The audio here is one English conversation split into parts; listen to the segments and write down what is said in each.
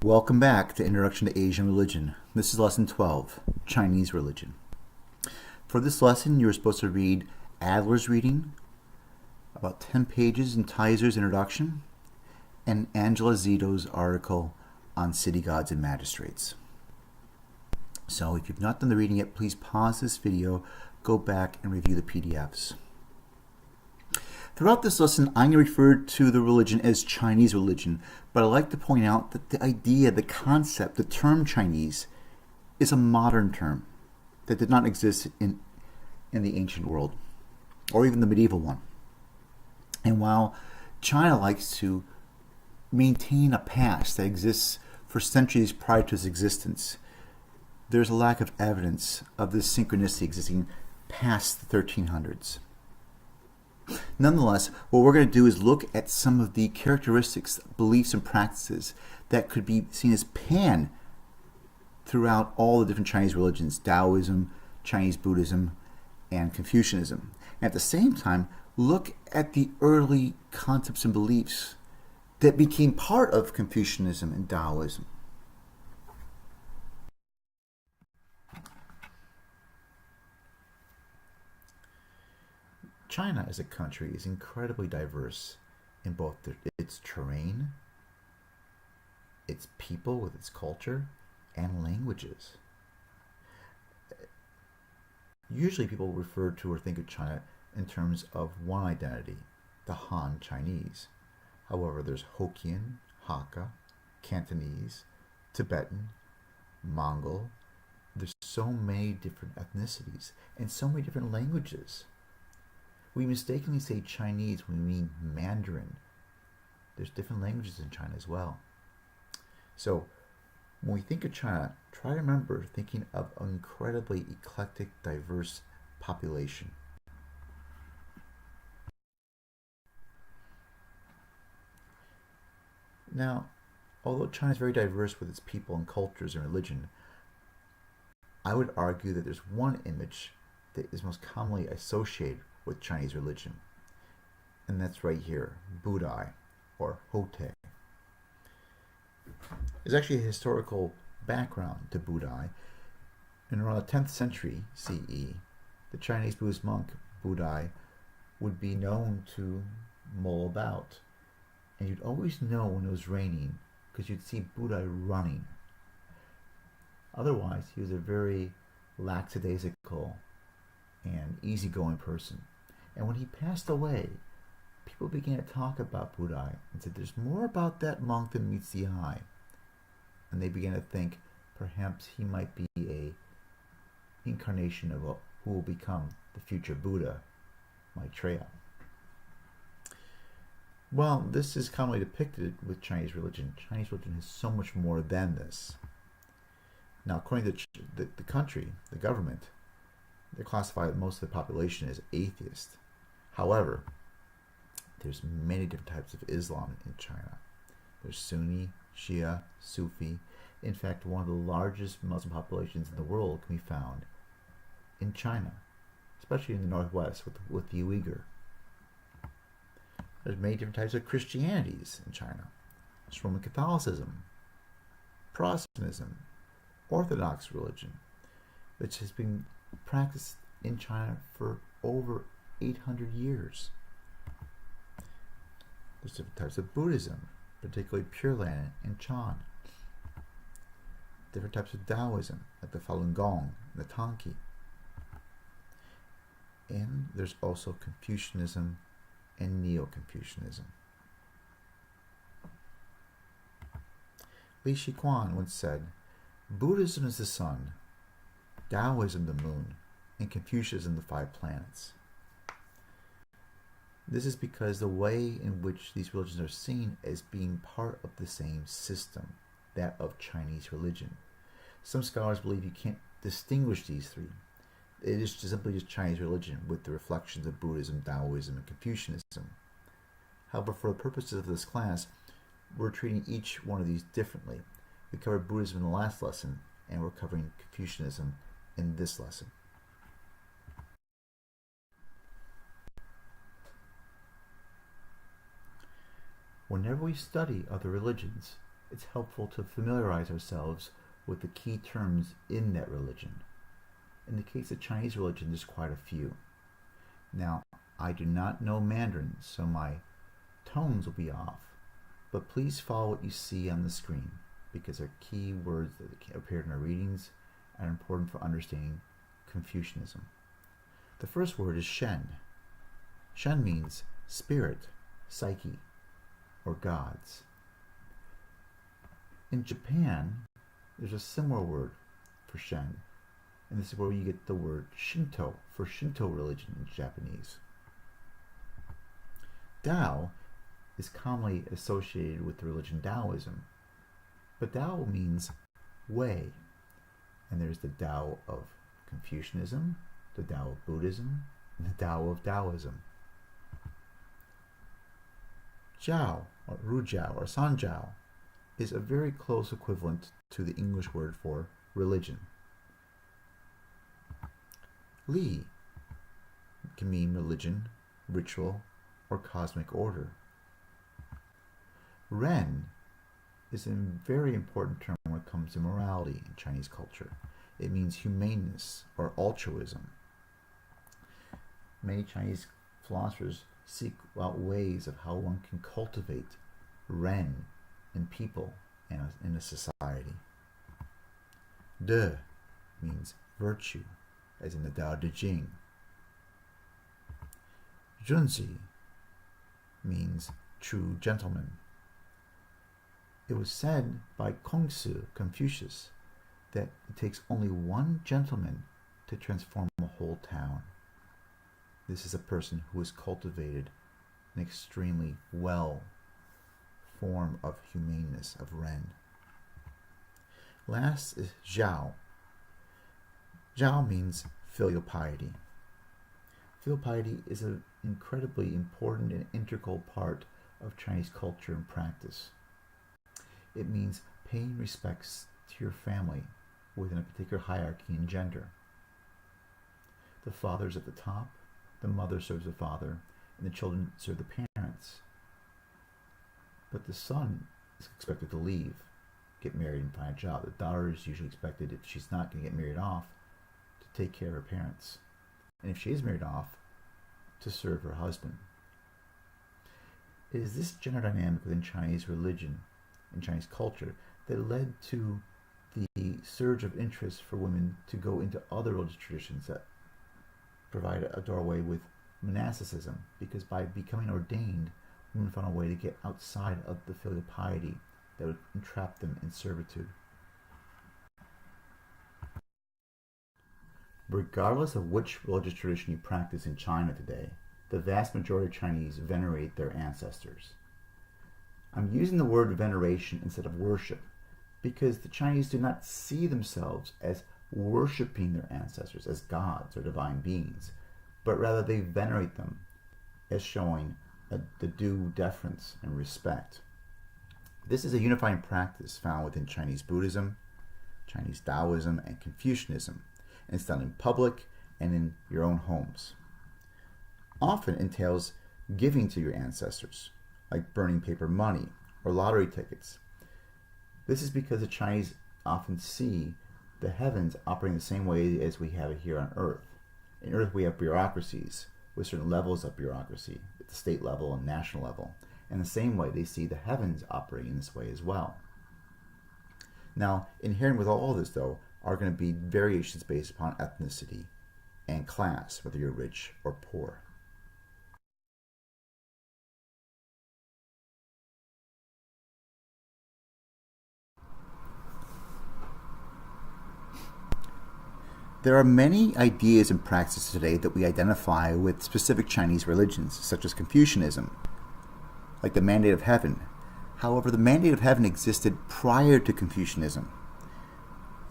Welcome back to Introduction to Asian Religion. This is Lesson 12, Chinese Religion. For this lesson, you were supposed to read Adler's reading, about 10 pages in Tyser's introduction, and Angela Zito's article on city gods and magistrates. So if you've not done the reading yet, please pause this video, go back and review the PDFs. Throughout this lesson, I'm going to refer to the religion as Chinese religion, but I'd like to point out that the idea, the concept, the term Chinese is a modern term that did not exist in the ancient world, or even the medieval one. And while China likes to maintain a past that exists for centuries prior to its existence, there's a lack of evidence of this synchronicity existing past the 1300s. Nonetheless, what we're going to do is look at some of the characteristics, beliefs, and practices that could be seen as pan throughout all the different Chinese religions, Taoism, Chinese Buddhism, and Confucianism. And at the same time, look at the early concepts and beliefs that became part of Confucianism and Taoism. China as a country is incredibly diverse in both its terrain, its people with its culture, and languages. Usually people refer to or think of China in terms of one identity, the Han Chinese. However, there's Hokkien, Hakka, Cantonese, Tibetan, Mongol. There's so many different ethnicities and so many different languages. We mistakenly say Chinese when we mean Mandarin. There's different languages in China as well. So when we think of China, try to remember thinking of an incredibly eclectic, diverse population. Now, although China is very diverse with its people and cultures and religion, I would argue that there's one image that is most commonly associated with Chinese religion, and that's right here, Budai, or Hote. There's actually a historical background to Budai. In around the 10th century CE, the Chinese Buddhist monk Budai would be known to mull about, and you'd always know when it was raining because you'd see Budai running. Otherwise, he was a very lackadaisical and easygoing person. And when he passed away, people began to talk about Budai and said, there's more about that monk than meets the eye. And they began to think perhaps he might be a incarnation of who will become the future Buddha, Maitreya. Well, this is commonly depicted with Chinese religion. Chinese religion is so much more than this. Now, according to the country, the government, they classify most of the population as atheist. However, there's many different types of Islam in China. There's Sunni, Shia, Sufi. In fact, one of the largest Muslim populations in the world can be found in China, especially in the northwest with the Uyghur. There's many different types of Christianities in China. There's Roman Catholicism, Protestantism, Orthodox religion, which has been practiced in China for over 800 years. There's different types of Buddhism, particularly Pure Land and Chan. Different types of Taoism, like the Falun Gong and the Tanki. And there's also Confucianism and Neo-Confucianism. Li Shiquan once said, Buddhism is the sun, Taoism the moon, and Confucianism the 5 planets. This is because the way in which these religions are seen as being part of the same system, that of Chinese religion. Some scholars believe you can't distinguish these three. It is simply just Chinese religion with the reflections of Buddhism, Taoism, and Confucianism. However, for the purposes of this class, we're treating each one of these differently. We covered Buddhism in the last lesson, and we're covering Confucianism in this lesson. Whenever we study other religions, it's helpful to familiarize ourselves with the key terms in that religion. In the case of Chinese religion, there's quite a few. Now, I do not know Mandarin, so my tones will be off, but please follow what you see on the screen, because they're key words that appear in our readings and are important for understanding Confucianism. The first word is Shen. Shen means spirit, psyche, or gods. In Japan, there's a similar word for Shen, and this is where you get the word Shinto for Shinto religion in Japanese. Tao is commonly associated with the religion Taoism, but Tao means way, and there's the Tao of Confucianism, the Tao of Buddhism, and the Tao of Taoism. Jiao, or Rujiao, or Sanjiao is a very close equivalent to the English word for religion. Li can mean religion, ritual, or cosmic order. Ren is a very important term when it comes to morality in Chinese culture. It means humaneness or altruism. Many Chinese philosophers seek out ways of how one can cultivate Ren in people and in a society. De means virtue, as in the Tao Te Ching. Junzi means true gentleman. It was said by Kongsu, Confucius, that it takes only one gentleman to transform a whole town. This is a person who has cultivated an extremely well form of humaneness, of Ren. Last is Zhao. Zhao means filial piety. Filial piety is an incredibly important and integral part of Chinese culture and practice. It means paying respects to your family within a particular hierarchy in gender. The father's at the top, the mother serves the father, and the children serve the parents. But the son is expected to leave, get married, and find a job. The daughter is usually expected, if she's not going to get married off, to take care of her parents. And if she is married off, to serve her husband. It is this gender dynamic within Chinese religion and Chinese culture that led to the surge of interest for women to go into other religious traditions that provide a doorway with monasticism, because by becoming ordained, women found a way to get outside of the filial piety that would entrap them in servitude. Regardless of which religious tradition you practice in China today, the vast majority of Chinese venerate their ancestors. I'm using the word veneration instead of worship because the Chinese do not see themselves as worshiping their ancestors as gods or divine beings, but rather they venerate them as showing the due deference and respect. This is a unifying practice found within Chinese Buddhism, Chinese Taoism, and Confucianism, and it's done in public and in your own homes. Often entails giving to your ancestors, like burning paper money or lottery tickets. This is because the Chinese often see the heavens operating the same way as we have it here on Earth. In Earth we have bureaucracies with certain levels of bureaucracy at the state level and national level. In the same way they see the heavens operating this way as well. Now, inherent with all this, though, are going to be variations based upon ethnicity and class, whether you're rich or poor. There are many ideas and practices today that we identify with specific Chinese religions, such as Confucianism, like the mandate of heaven. However, the mandate of heaven existed prior to Confucianism.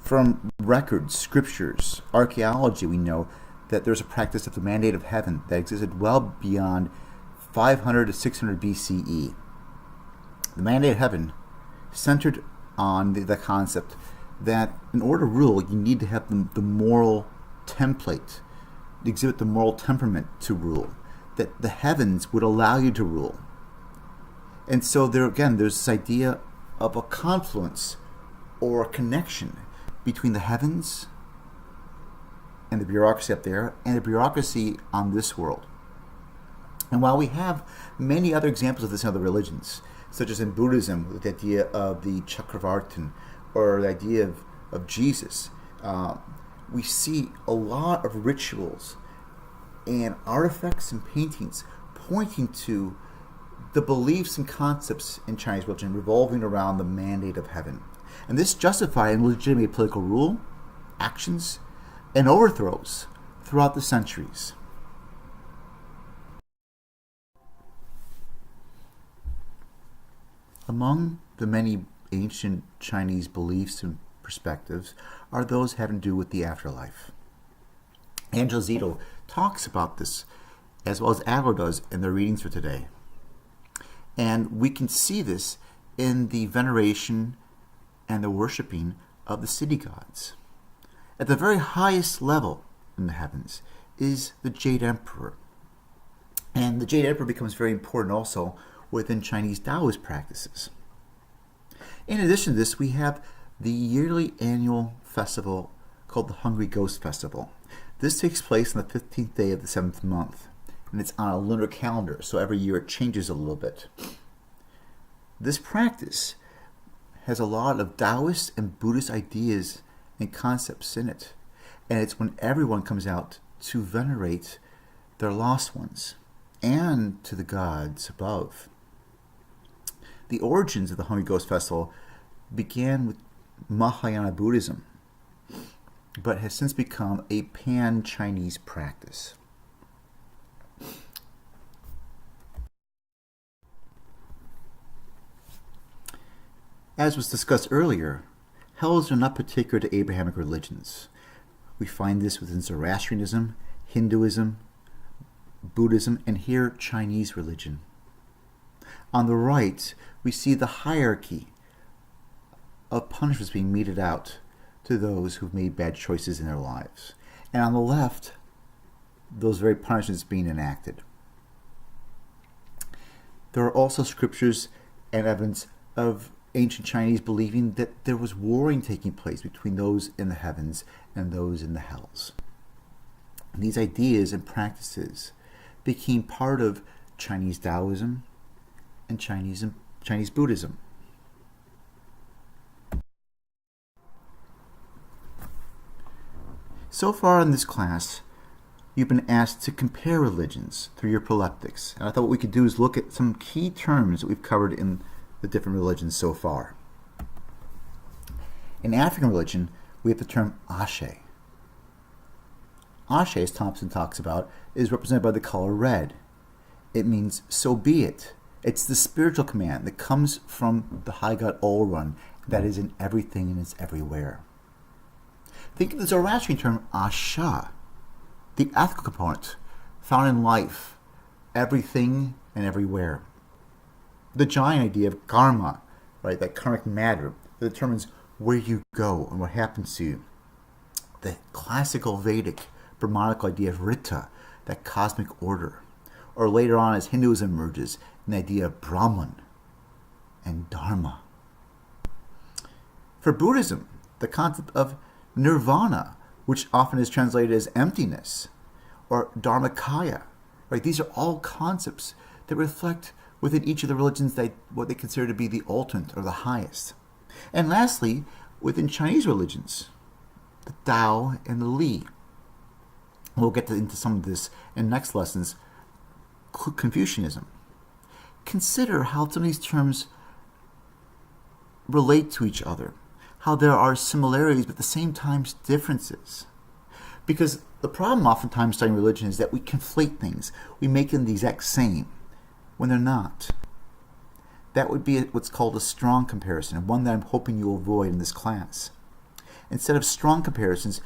From records, scriptures, archaeology, we know that there's a practice of the mandate of heaven that existed well beyond 500 to 600 BCE. The mandate of heaven centered on the concept that in order to rule, you need to have the moral template, exhibit the moral temperament to rule, that the heavens would allow you to rule. And so there again, there's this idea of a confluence or a connection between the heavens and the bureaucracy up there and the bureaucracy on this world. And while we have many other examples of this in other religions, such as in Buddhism, with the idea of the Chakravartin, or the idea of Jesus, we see a lot of rituals and artifacts and paintings pointing to the beliefs and concepts in Chinese religion revolving around the mandate of heaven. And this justified and legitimated political rule, actions, and overthrows throughout the centuries. Among the many ancient Chinese beliefs and perspectives are those having to do with the afterlife. Angela Zito talks about this, as well as Adler does in their readings for today. And we can see this in the veneration and the worshiping of the city gods. At the very highest level in the heavens is the Jade Emperor. And the Jade Emperor becomes very important also within Chinese Taoist practices. In addition to this, we have the yearly annual festival called the Hungry Ghost Festival. This takes place on the 15th day of the 7th month, and it's on a lunar calendar, so every year it changes a little bit. This practice has a lot of Taoist and Buddhist ideas and concepts in it, and it's when everyone comes out to venerate their lost ones and to the gods above. The origins of the Hungry Ghost Festival began with Mahayana Buddhism, but has since become a pan-Chinese practice. As was discussed earlier, hells are not particular to Abrahamic religions. We find this within Zoroastrianism, Hinduism, Buddhism, and here Chinese religion. On the right, we see the hierarchy of punishments being meted out to those who've made bad choices in their lives. And on the left, those very punishments being enacted. There are also scriptures and evidence of ancient Chinese believing that there was warring taking place between those in the heavens and those in the hells. And these ideas and practices became part of Chinese Taoism and Chinese Buddhism. So far in this class, you've been asked to compare religions through your proleptics. And I thought what we could do is look at some key terms that we've covered in the different religions so far. In African religion, we have the term Ashe. Ashe, as Thompson talks about, is represented by the color red. It means, so be it. It's the spiritual command that comes from the high god Olrun that is in everything and is everywhere. Think of the Zoroastrian term Asha, the ethical component found in life, everything and everywhere. The giant idea of karma, right, that karmic matter that determines where you go and what happens to you. The classical Vedic Brahmanical idea of Rita, that cosmic order. Or later on, as Hinduism emerges, an idea of Brahman and Dharma. For Buddhism, the concept of nirvana, which often is translated as emptiness, or dharmakaya, right? These are all concepts that reflect within each of the religions what they consider to be the ultimate or the highest. And lastly, within Chinese religions, the Tao and the Li. We'll get into some of this in next lessons. Confucianism. Consider how some of these terms relate to each other, how there are similarities but at the same time differences. Because the problem oftentimes studying religion is that we conflate things. We make them the exact same when they're not. That would be what's called a strong comparison, and one that I'm hoping you'll avoid in this class. Instead of strong comparisons,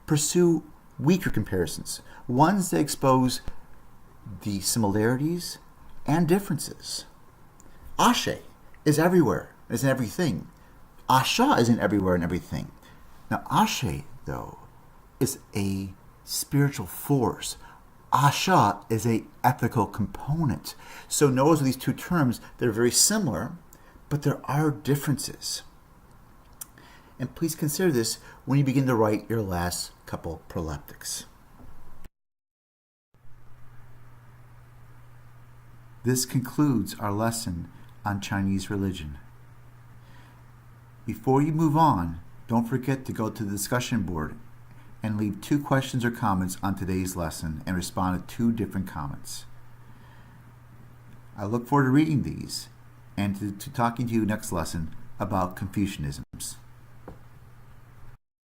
pursue weaker comparisons, ones that expose the similarities and differences. Ashe is everywhere, is in everything. Asha is in everywhere and everything. Now, Ashe, though, is a spiritual force. Asha is a ethical component. So notice these two terms, they're very similar, but there are differences. And please consider this when you begin to write your last couple proleptics. This concludes our lesson on Chinese religion. Before you move on, don't forget to go to the discussion board and leave 2 questions or comments on today's lesson and respond to 2 different comments. I look forward to reading these and to talking to you next lesson about Confucianisms.